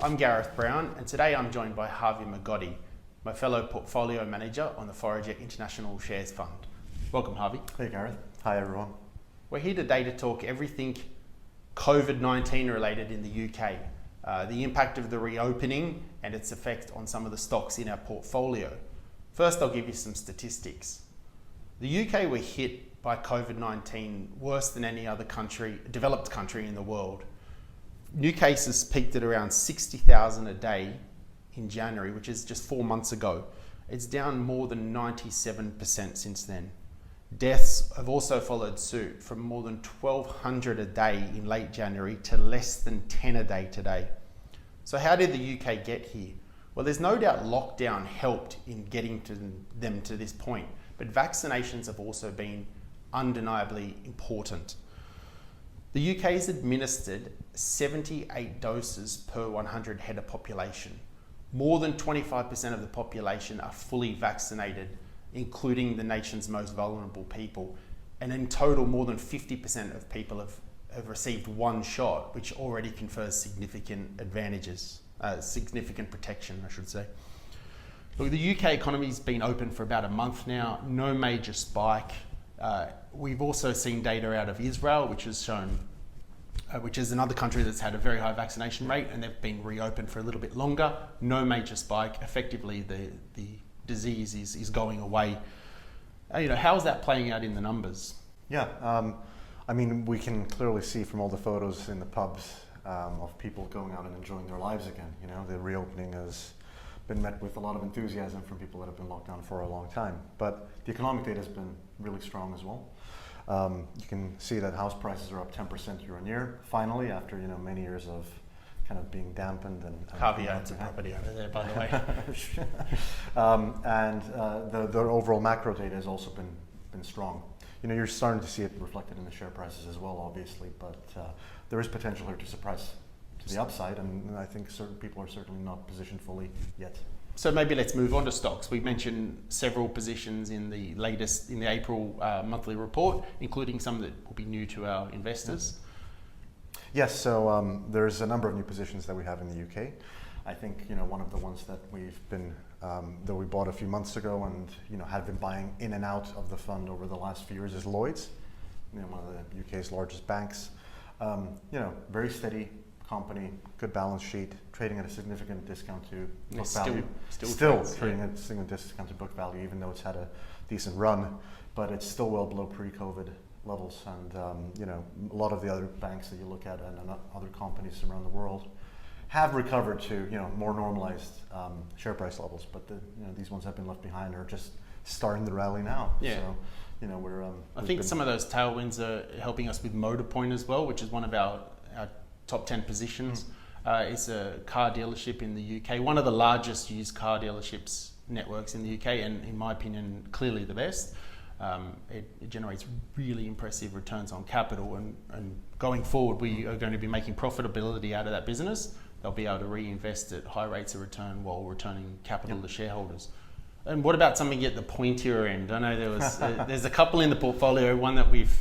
I'm Gareth Brown, and today I'm joined by Harvey Migotti, my fellow portfolio manager on the Forager International Shares Fund. Welcome, Harvey. Hey, Gareth. Hi, everyone. We're here today to talk everything COVID-19 related in the UK, the impact of the reopening and its effect on some of the stocks in our portfolio. First, I'll give you some statistics. The UK were hit by COVID-19 worse than any other developed country in the world. New cases peaked at around 60,000 a day in January, which is just 4 months ago. It's down more than 97% since then. Deaths have also followed suit, from more than 1,200 a day in late January to less than 10 a day today. So how did the UK get here? Well, there's no doubt lockdown helped in getting them to this point, but vaccinations have also been undeniably important. The UK has administered 78 doses per 100 head of population. More than 25% of the population are fully vaccinated, including the nation's most vulnerable people. And in total, more than 50% of people have received one shot, which already confers significant advantages, significant protection, I should say. Look, the UK economy's been open for about a month now, no major spike. We've also seen data out of Israel, which has shown, which is another country that's had a very high vaccination rate, and they've been reopened for a little bit longer. No major spike. Effectively, the disease is going away. How is that playing out in the numbers? Yeah, I mean, we can clearly see from all the photos in the pubs of people going out and enjoying their lives again. The reopening has been met with a lot of enthusiasm from people that have been locked down for a long time. But the economic data has been really strong as well. You can see that house prices are up 10% year on year, finally, after many years of kind of being dampened. And Harvey owns a property over there, by the way. And the overall macro data has also been strong. You're starting to see it reflected in the share prices as well, obviously, but there is potential here to surprise to the upside, and I think certain people are certainly not positioned fully yet. So maybe let's move on to stocks. We mentioned several positions in the April monthly report, including some that will be new to our investors. Yes, so there's a number of new positions that we have in the UK. I think one of the ones that that we bought a few months ago and have been buying in and out of the fund over the last few years is Lloyds, one of the UK's largest banks. Very steady company, good balance sheet, trading at a significant discount to book value. Still trading at a significant discount to book value, even though it's had a decent run, but it's still well below pre-COVID levels. And a lot of the other banks that you look at and other companies around the world have recovered to more normalized share price levels, but these ones have been left behind or are just starting the rally now. Yeah. So I think some of those tailwinds are helping us with Motorpoint as well, which is one of our top 10 positions. It's a car dealership in the UK, one of the largest used car dealerships networks in the UK, and in my opinion, clearly the best. It generates really impressive returns on capital, and going forward, we are going to be making profitability out of that business. They'll be able to reinvest at high rates of return while returning capital to shareholders. And what about something at the pointier end? I know there's a couple in the portfolio, one that we've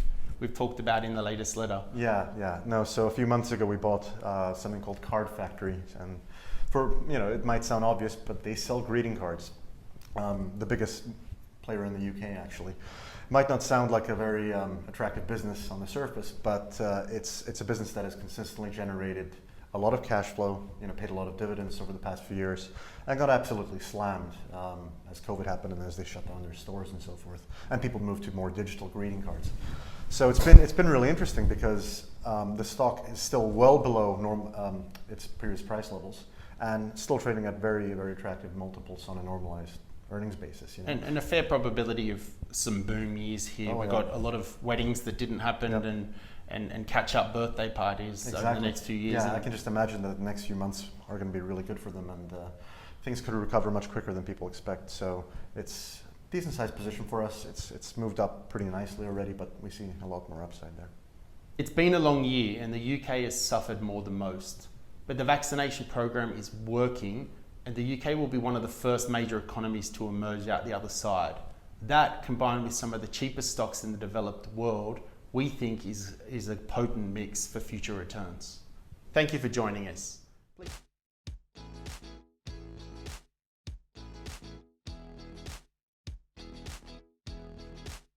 talked about in the latest letter. Yeah. No, so a few months ago we bought something called Card Factory, and it might sound obvious, but they sell greeting cards. The biggest player in the UK, actually. It might not sound like a very attractive business on the surface, but it's a business that has consistently generated a lot of cash flow, paid a lot of dividends over the past few years, and got absolutely slammed as COVID happened and as they shut down their stores and so forth, and people moved to more digital greeting cards. So it's been really interesting because the stock is still well below its previous price levels and still trading at very, very attractive multiples on a normalized earnings basis. And a fair probability of some boom years here. We've got a lot of weddings that didn't happen and catch-up birthday parties over the next few years. Yeah, I can just imagine that the next few months are going to be really good for them, and things could recover much quicker than people expect. So it's a decent-sized position for us. It's moved up pretty nicely already, but we see a lot more upside there. It's been a long year, and the UK has suffered more than most. But the vaccination program is working, and the UK will be one of the first major economies to emerge out the other side. That, combined with some of the cheapest stocks in the developed world, we think is a potent mix for future returns. Thank you for joining us. Please.